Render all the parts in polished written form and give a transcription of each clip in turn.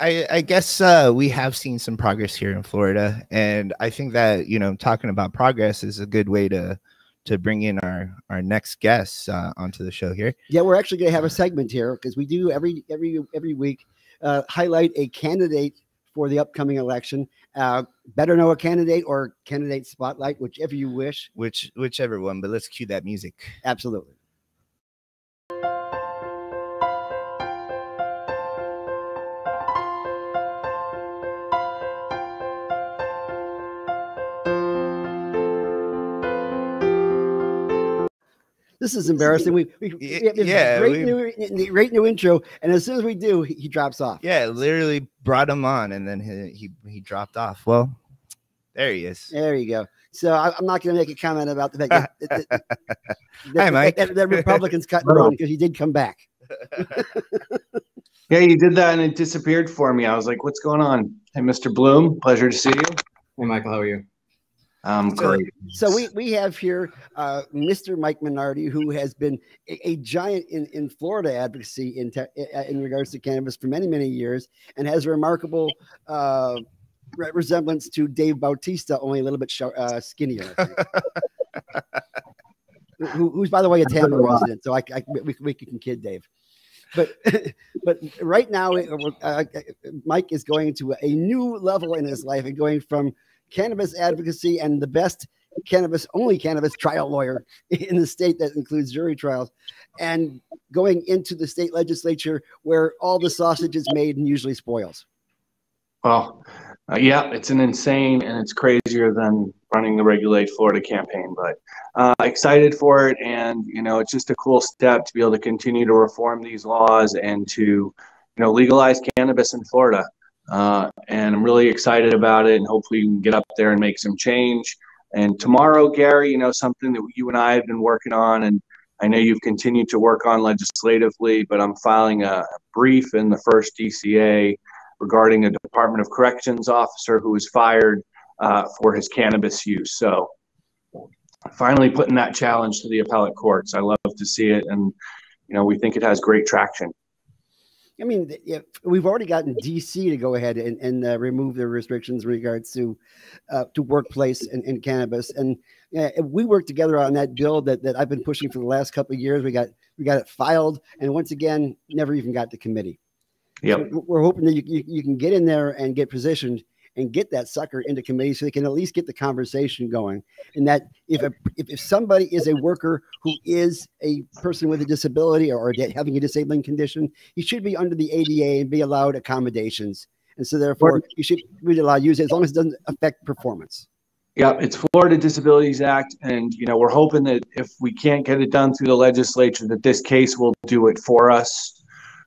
I guess we have seen some progress here in Florida, and I think that talking about progress is a good way to bring in our next guests onto the show here. Yeah, we're actually going to have a segment here because we do every week highlight a candidate for the upcoming election. Better know a candidate or candidate spotlight, whichever you wish. Whichever one, but let's cue that music. Absolutely. This is embarrassing. We have great new intro, and as soon as we do, he drops off. Yeah, literally brought him on, and then he dropped off. Well, there he is. There you go. So I'm not going to make a comment about the fact Hi, Mike. that Republicans cut him on because he did come back. Yeah, you did that, and it disappeared for me. I was like, "What's going on?" Hey, Mr. Bloom, pleasure to see you. Hey, Michael, how are you? Great. So we have here Mr. Mikje Minardi, who has been a giant in Florida advocacy in regards to cannabis for many years, and has a remarkable resemblance to Dave Bautista, only a little bit skinnier. I think. Who's, by the way, a Tampa resident, so we can kid Dave. But right now, Mike is going to a new level in his life and going from cannabis advocacy and the best only cannabis trial lawyer in the state that includes jury trials, and going into the state legislature where all the sausage is made and usually spoils. Well, yeah, it's an insane, and it's crazier than running the Regulate Florida campaign, but excited for it. And, it's just a cool step to be able to continue to reform these laws and to, legalize cannabis in Florida. And I'm really excited about it, and hopefully we can get up there and make some change. And tomorrow, Gary, something that you and I have been working on, and I know you've continued to work on legislatively, but I'm filing a brief in the first DCA regarding a Department of Corrections officer who was fired for his cannabis use. So finally putting that challenge to the appellate courts. I love to see it, and we think it has great traction. I mean, we've already gotten DC to go ahead and remove their restrictions in regards to workplace and cannabis, and we worked together on that bill that I've been pushing for the last couple of years. We got it filed, and once again, never even got to committee. Yep. So we're hoping that you can get in there and get positioned and get that sucker into committee so they can at least get the conversation going. And that if somebody is a worker who is a person with a disability or having a disabling condition, he should be under the ADA and be allowed accommodations. And so therefore, you should be allowed to use it as long as it doesn't affect performance. Yeah, it's Florida Disabilities Act, and we're hoping that if we can't get it done through the legislature, that this case will do it for us.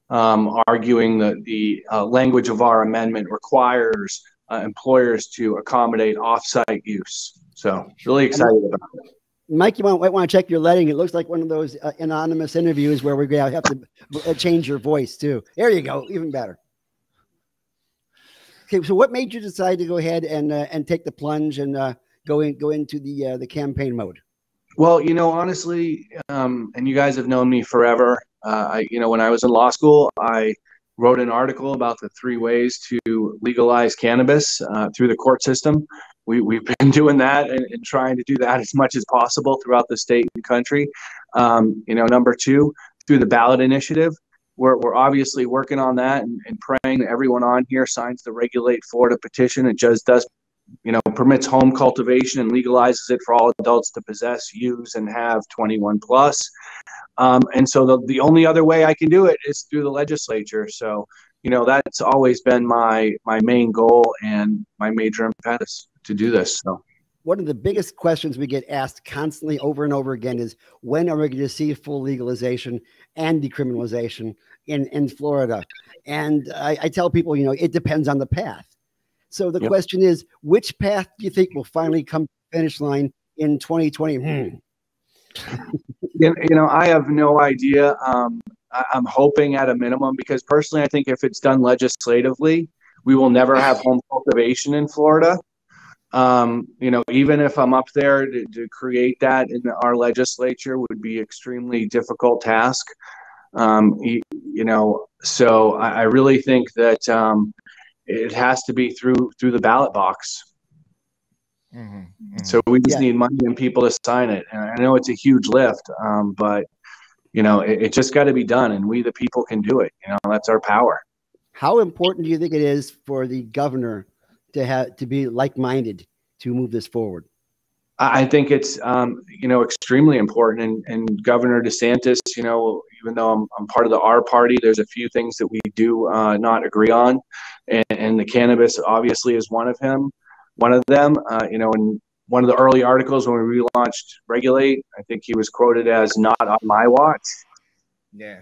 Arguing that the language of our amendment requires employers to accommodate off-site use. So really excited about it. Mike, you might want to check your letting. It looks like one of those anonymous interviews where we're going to have to change your voice too. There you go, even better. Okay, so what made you decide to go ahead and take the plunge and go into the campaign mode? Well, honestly, and you guys have known me forever. When I was in law school, I wrote an article about the 3 ways to legalize cannabis through the court system. We've been doing that and trying to do that as much as possible throughout the state and country. Number 2, through the ballot initiative, we're obviously working on that and praying that everyone on here signs the Regulate Florida petition. It just does, permits home cultivation and legalizes it for all adults to possess, use, and have 21 plus. And so the only other way I can do it is through the legislature. So, that's always been my main goal and my major impetus to do this. So one of the biggest questions we get asked constantly over and over again is, when are we going to see full legalization and decriminalization in Florida? And I tell people, it depends on the path. So the question is, which path do you think will finally come to the finish line in 2020? I have no idea. I'm hoping at a minimum, because personally, I think if it's done legislatively, we will never have home cultivation in Florida. Even if I'm up there to create that in our legislature would be extremely difficult task. So I really think that it has to be through the ballot box. Mm-hmm, mm-hmm. So we just need money and people to sign it. And I know it's a huge lift, but it just got to be done, and we the people can do it. That's our power. How important do you think it is for the governor to be like-minded to move this forward? I think it's extremely important, and Governor Desantis, even though I'm part of the R party, there's a few things that we do not agree on, and the cannabis obviously is one of them. In one of the early articles when we relaunched Regulate, I think he was quoted as "not on my watch." Yeah.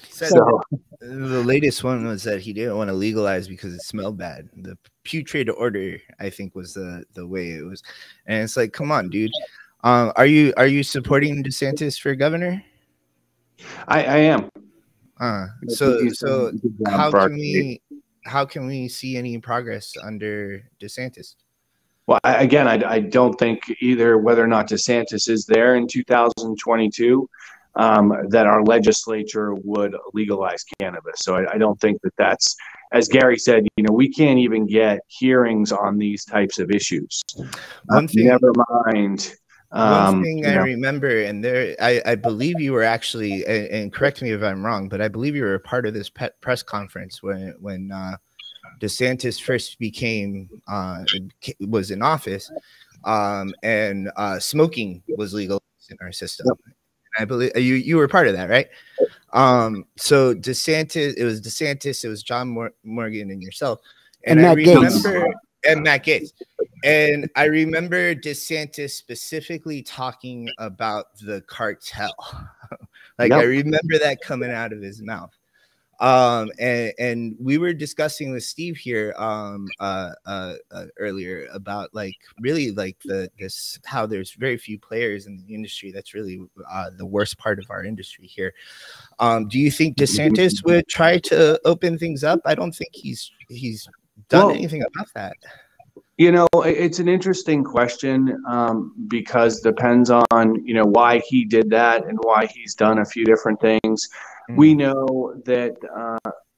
So the latest one was that he didn't want to legalize because it smelled bad. The putrid order, I think, was the way it was. And it's like, come on, dude. Are you supporting DeSantis for governor? I am. So how can we see any progress under DeSantis? Well, I don't think either whether or not DeSantis is there in 2022 that our legislature would legalize cannabis. So I don't think that's, as Gary said, we can't even get hearings on these types of issues. Never mind. One thing I remember, and I believe you were actually, and correct me if I'm wrong, but I believe you were a part of this press conference when DeSantis first was in office, and smoking was legal in our system. Yep. I believe you were part of that, right? So DeSantis, it was John Morgan and yourself, and I remember Matt Gaetz. And I remember DeSantis specifically talking about the cartel. Yep. I remember that coming out of his mouth. And we were discussing with Steve here earlier about how there's very few players in the industry. That's really the worst part of our industry here. Do you think DeSantis would try to open things up? I don't think he's done anything about that. It's an interesting question because depends on, why he did that and why he's done a few different things. We know that,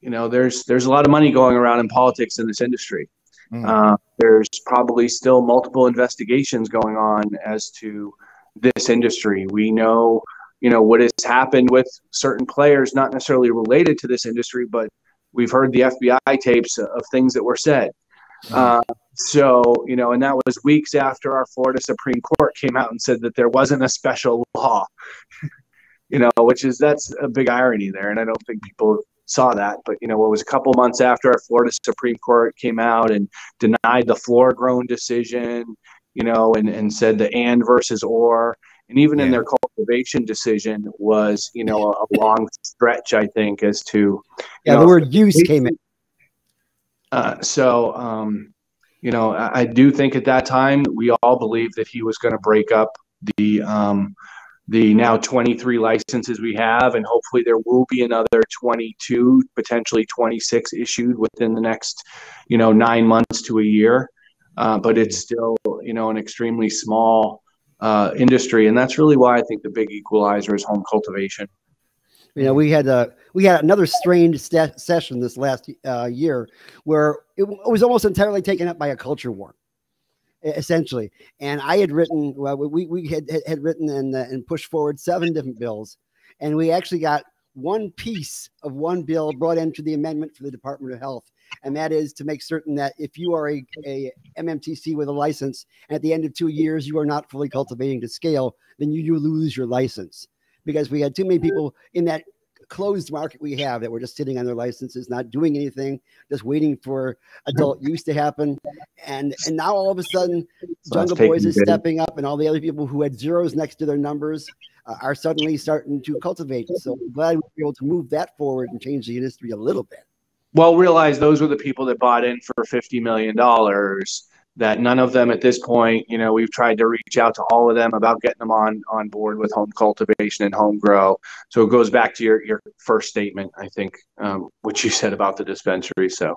there's a lot of money going around in politics in this industry. There's probably still multiple investigations going on as to this industry. We know, what has happened with certain players, not necessarily related to this industry, but we've heard the FBI tapes of things that were said. And that was weeks after our Florida Supreme Court came out and said that there wasn't a special law, that's a big irony there. And I don't think people saw that, but it was a couple months after our Florida Supreme Court came out and denied the floor grown decision, and said the and versus or, and even in their cultivation decision was, a long stretch, I think, as to, the word use came in. I do think at that time we all believed that he was going to break up the now 23 licenses we have, and hopefully there will be another 22, potentially 26 issued within the next, 9 months to a year. But it's still, an extremely small industry, and that's really why I think the big equalizer is home cultivation. We had another strained session this last year where it was almost entirely taken up by a culture war, essentially. And I had written, we had written and pushed forward 7 different bills, and we actually got one piece of one bill brought into the amendment for the Department of Health, and that is to make certain that if you are a MMTC with a license, and at the end of 2 years you are not fully cultivating to scale, then you lose your license. Because we had too many people in that closed market we have that were just sitting on their licenses, not doing anything, just waiting for adult use to happen. And now all of a sudden, Jungle Boys is stepping up, and all the other people who had zeros next to their numbers are suddenly starting to cultivate. So I'm glad we were able to move that forward and change the industry a little bit. Well, realize those were the people that bought in for $50 million. That none of them at this point, we've tried to reach out to all of them about getting them on board with home cultivation and home grow. So it goes back to your first statement, I think, what you said about the dispensary. So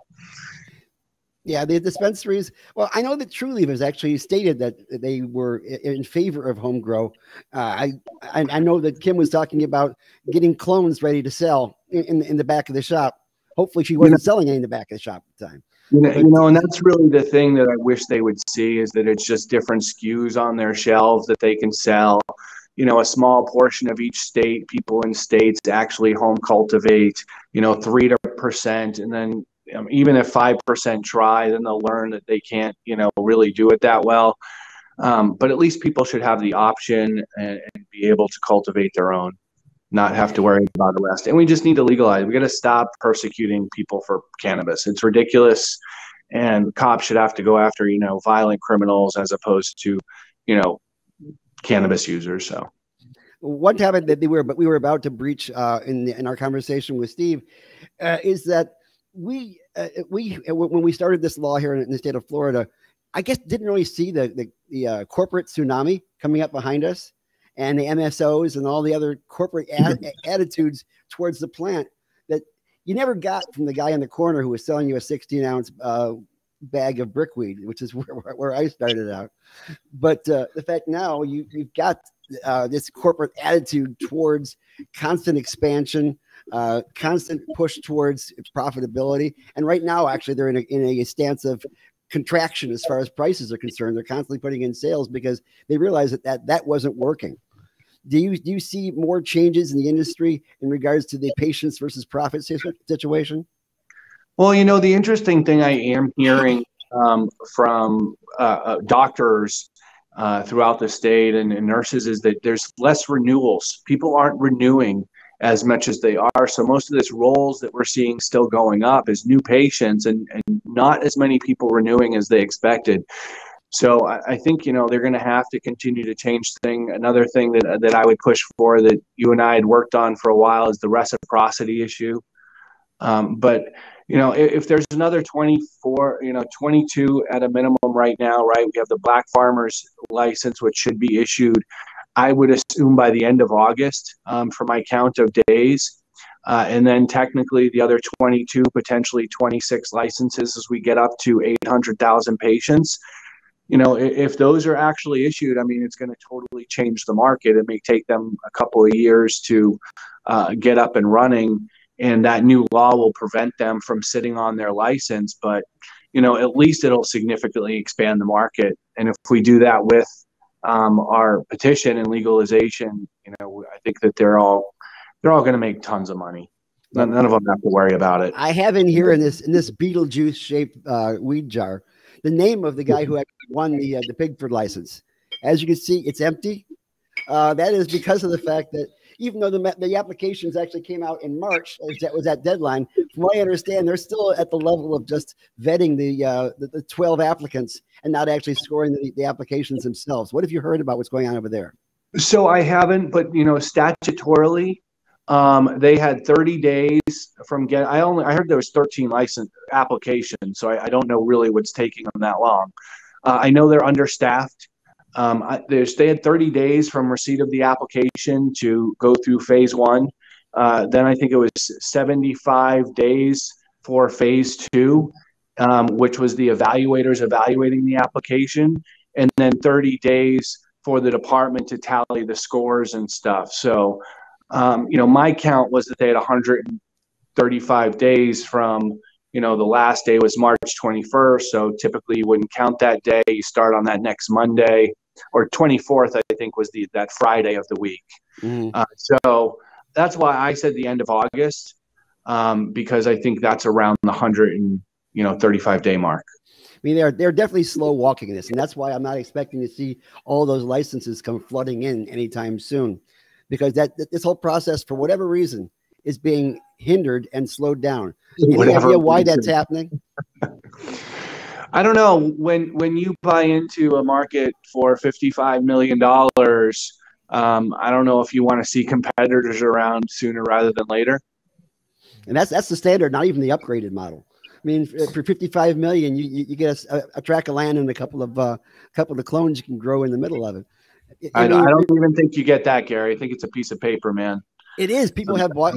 Yeah, the dispensaries. Well, I know that Trulieve has actually stated that they were in favor of home grow. I know that Kim was talking about getting clones ready to sell in the back of the shop. Hopefully, she wasn't selling any in the back of the shop at the time. And that's really the thing that I wish they would see, is that it's just different SKUs on their shelves that they can sell. A small portion of each state, people in states actually home cultivate, 3%. And then even if 5% try, then they'll learn that they can't, really do it that well. But at least people should have the option and be able to cultivate their own, not have to worry about arrest. And we just need to legalize. We got to stop persecuting people for cannabis. It's ridiculous. And cops should have to go after, violent criminals as opposed to, cannabis users. So one topic that we were about to breach in our conversation with Steve is that we when we started this law here in the state of Florida, I guess didn't really see the corporate tsunami coming up behind us, and the MSOs and all the other corporate attitudes towards the plant that you never got from the guy in the corner who was selling you a 16-ounce bag of brickweed, which is where I started out. But the fact now you've got this corporate attitude towards constant expansion, constant push towards profitability. And right now, actually, they're in a stance of contraction as far as prices are concerned. They're constantly putting in sales because they realize that wasn't working. Do you see more changes in the industry in regards to the patients versus profit situation? Well, the interesting thing I am hearing from doctors throughout the state and nurses is that there's less renewals. People aren't renewing as much as they are. So most of this rolls that we're seeing still going up is new patients and not as many people renewing as they expected. So I think, they're going to have to continue to change things. Another thing that I would push for that you and I had worked on for a while is the reciprocity issue. But if there's another 24, 22 at a minimum right now, right? We have the black farmers license, which should be issued, I would assume, by the end of August for my count of days. And then technically the other 22, potentially 26 licenses as we get up to 800,000 patients. If those are actually issued, it's going to totally change the market. It may take them a couple of years to get up and running. And that new law will prevent them from sitting on their license. But, at least it'll significantly expand the market. And if we do that with our petition and legalization, I think that they're all going to make tons of money. None of them have to worry about it. I have in here in this Beetlejuice shaped weed jar the name of the guy who actually won the Pigford license. As you can see, it's empty. That is because of the fact that even though the applications actually came out in March, that was that deadline, from what I understand, they're still at the level of just vetting the 12 applicants and not actually scoring the applications themselves. What have you heard about what's going on over there? So I haven't, but statutorily, they had 30 days from I heard there was 13 license applications, so I don't know really what's taking them that long. I know they're understaffed. They had 30 days from receipt of the application to go through phase one. Then I think it was 75 days for phase two, which was the evaluators evaluating the application, and then 30 days for the department to tally the scores and stuff. So, my count was that they had 135 days from, the last day was March 21st. So typically you wouldn't count that day. You start on that next Monday, or 24th, I think, was that Friday of the week. So that's why I said the end of August, because I think that's around the 135-day mark. They're definitely slow walking this, and that's why I'm not expecting to see all those licenses come flooding in anytime soon, because this whole process, for whatever reason, is being hindered and slowed down. Any idea why that's happening? I don't know. When you buy into a market for $55 million, I don't know if you want to see competitors around sooner rather than later. And that's the standard, not even the upgraded model. For $55 million, you get a tract of land and a couple of clones you can grow in the middle of it. I don't even think you get that, Gary. I think it's a piece of paper, man. It is. People have bought.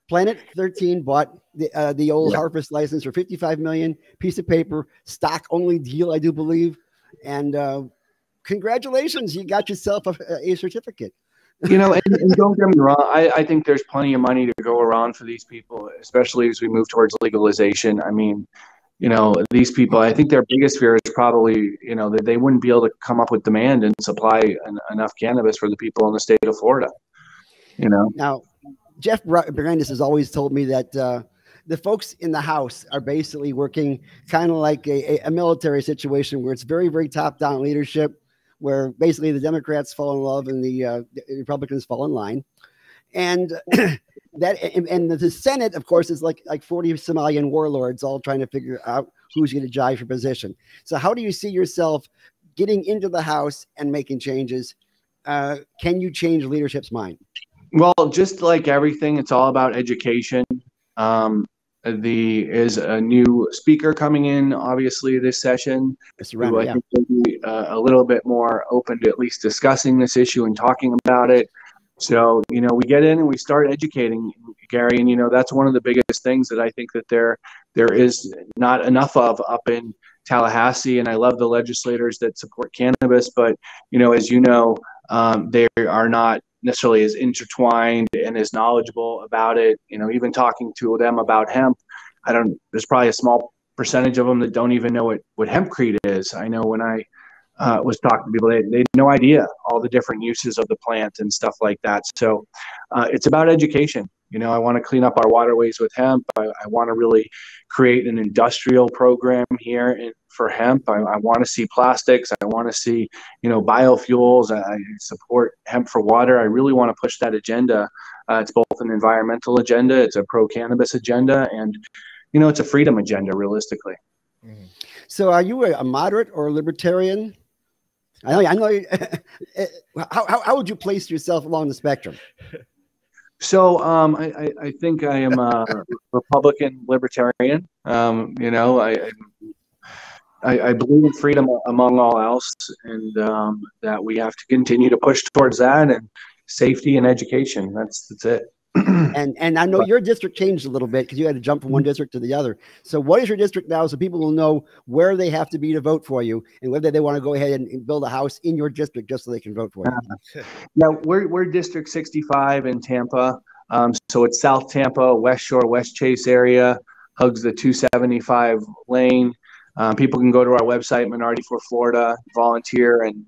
Planet 13 bought the old Harvest license for $55 million, piece of paper, stock only deal, I do believe. And congratulations, you got yourself a certificate. You know, and don't get me wrong, I think there's plenty of money to go around for these people, especially as we move towards legalization. I mean, you know, these people, I think their biggest fear is probably, you know, that they wouldn't be able to come up with demand and supply enough cannabis for the people in the state of Florida, you know. Now, Jeff Brandis has always told me that the folks in the House are basically working kind of like a military situation where it's very, very top-down leadership, where basically the Democrats fall in love and the Republicans fall in line. And the Senate, of course, is like 40 Somalian warlords all trying to figure out who's going to vie for position. So how do you see yourself getting into the House and making changes? Can you change leadership's mind? Well, just like everything, it's all about education. Is a new speaker coming in, obviously, this session. Who I think will be a little bit more open to at least discussing this issue and talking about it. So, you know, we get in and we start educating, Gary, and, you know, that's one of the biggest things that I think that there is not enough of up in Tallahassee. And I love the legislators that support cannabis, but, you know, as you know, they are not necessarily as intertwined and as knowledgeable about it. You know, even talking to them about hemp, there's probably a small percentage of them that don't even know what hempcrete is. I know when I was talking to people, they had no idea all the different uses of the plant and stuff like that. So it's about education. You know, I want to clean up our waterways with hemp. I want to really create an industrial program here for hemp. I want to see plastics. I want to see, you know, biofuels. I support hemp for water. I really want to push that agenda. It's both an environmental agenda, it's a pro-cannabis agenda, and, you know, it's a freedom agenda, realistically. So are you a moderate or a libertarian? I know. How would you place yourself along the spectrum? So I think I am a Republican libertarian. You know, I believe in freedom among all else, and that we have to continue to push towards that, and safety and education. That's it. And I know your district changed a little bit because you had to jump from one district to the other. So what is your district now, so people will know where they have to be to vote for you, and whether they want to go ahead and build a house in your district just so they can vote for you? Yeah, we're District 65 in Tampa. So it's South Tampa, West Shore, West Chase area, hugs the 275 lane. People can go to our website, Minardi for Florida, volunteer and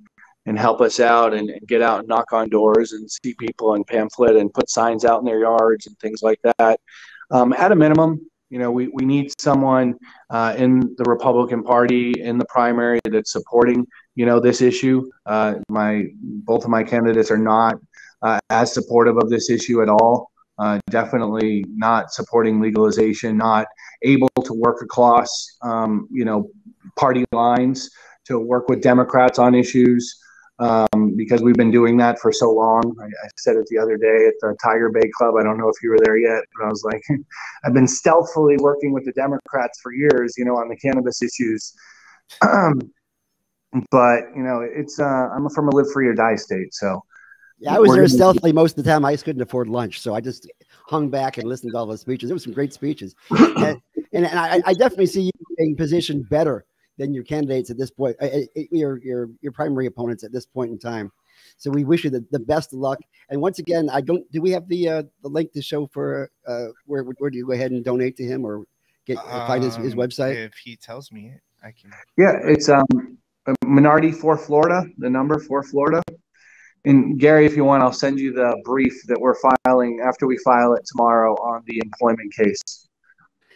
help us out and get out and knock on doors and see people and pamphlet and put signs out in their yards and things like that. At a minimum, you know, we need someone in the Republican Party in the primary that's supporting, you know, this issue. Both of my candidates are not as supportive of this issue at all. Definitely not supporting legalization, not able to work across, you know, party lines to work with Democrats on issues. Because we've been doing that for so long. I said it the other day at the Tiger Bay Club. I don't know if you were there yet, but I was like, I've been stealthily working with the Democrats for years, you know, on the cannabis issues. But, you know, it's I'm from a live free or die state. So yeah, I was there stealthily most of the time. I just couldn't afford lunch. So I just hung back and listened to all the speeches. There were some great speeches. and I definitely see you being positioned better than your candidates at this point, your primary opponents at this point in time. So we wish you the best of luck. And once again, do we have the link to show for where do you go ahead and donate to him or find his website? If he tells me it, I can. Yeah, it's Minardi for Florida, the number for Florida. And Gary, if you want, I'll send you the brief that we're filing after we file it tomorrow on the employment case.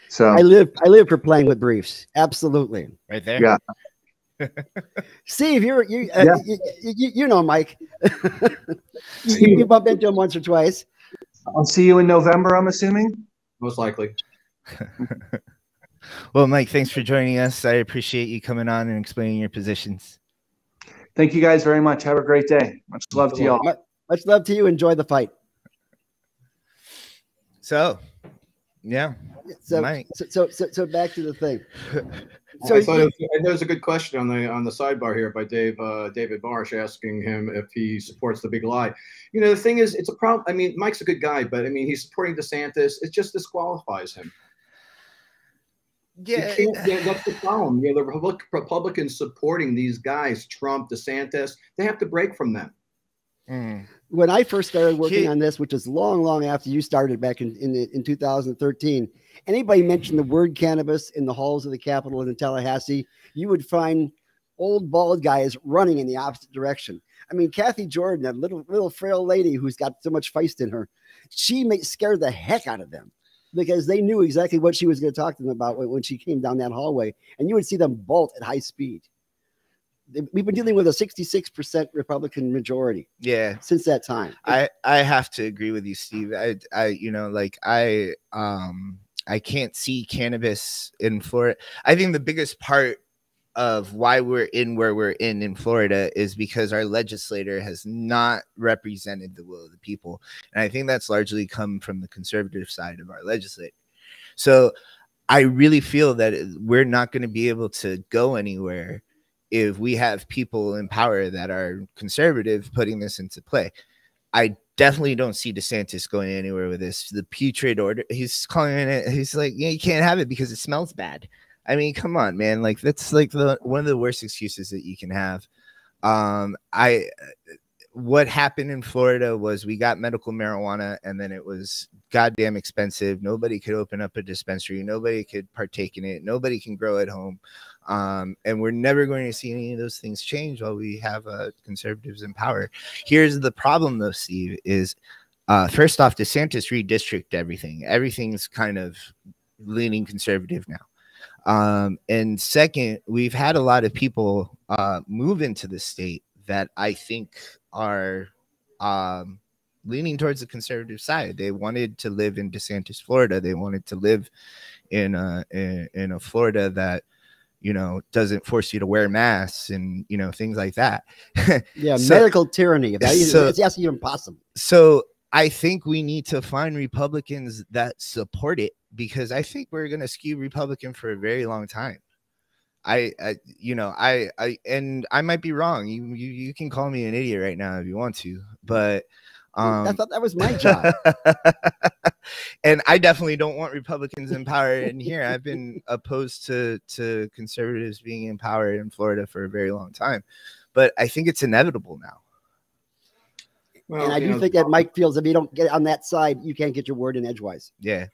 So I live for playing with briefs. Absolutely. Right there. Yeah. Steve, you know Mike. you bumped into him once or twice. I'll see you in November, I'm assuming. Most likely. Well, Mike, thanks for joining us. I appreciate you coming on and explaining your positions. Thank you guys very much. Have a great day. Much love to you all. Much love to you. Enjoy the fight. So, yeah. So back to the thing. So I thought it was a good question on the sidebar here by David Marsh, asking him if he supports the big lie. You know, the thing is, it's a problem. I mean, Mike's a good guy, but I mean, he's supporting DeSantis. It just disqualifies him. Yeah, that's the problem. You know, the Republicans supporting these guys, Trump, DeSantis, they have to break from them. When I first started working on this, which is long after you started back in 2013, anybody mentioned the word cannabis in the halls of the Capitol in Tallahassee, you would find old bald guys running in the opposite direction. I mean, Kathy Jordan, that little frail lady who's got so much feist in her, she scared the heck out of them because they knew exactly what she was going to talk to them about when she came down that hallway, and you would see them bolt at high speed. We've been dealing with a 66% Republican majority. Yeah. Since that time. I have to agree with you, Steve. I can't see cannabis in Florida. I think the biggest part of why we're in where we're in Florida is because our legislator has not represented the will of the people. And I think that's largely come from the conservative side of our legislature. So I really feel that we're not going to be able to go anywhere if we have people in power that are conservative putting this into play. I definitely don't see DeSantis going anywhere with this. The putrid order, he's calling it, he's like, yeah, you can't have it because it smells bad. I mean, come on, man. Like, that's like one of the worst excuses that you can have. What happened in Florida was we got medical marijuana and then it was goddamn expensive. Nobody could open up a dispensary. Nobody could partake in it. Nobody can grow at home. And we're never going to see any of those things change while we have conservatives in power. Here's the problem, though, Steve, is first off, DeSantis redistricted everything. Everything's kind of leaning conservative now. And second, we've had a lot of people move into the state that I think are leaning towards the conservative side. They wanted to live in DeSantis, Florida. They wanted to live in a Florida that, you know, doesn't force you to wear masks and, you know, things like that. Yeah, so, medical tyranny. It's actually impossible. So I think we need to find Republicans that support it, because I think we're going to skew Republican for a very long time. I might be wrong. You can call me an idiot right now if you want to, but I thought that was my job. And I definitely don't want Republicans in power in here. I've been opposed to conservatives being in power in Florida for a very long time, but I think it's inevitable now. Well, and I do think that Mike feels if you don't get on that side, you can't get your word in edgewise. Yeah.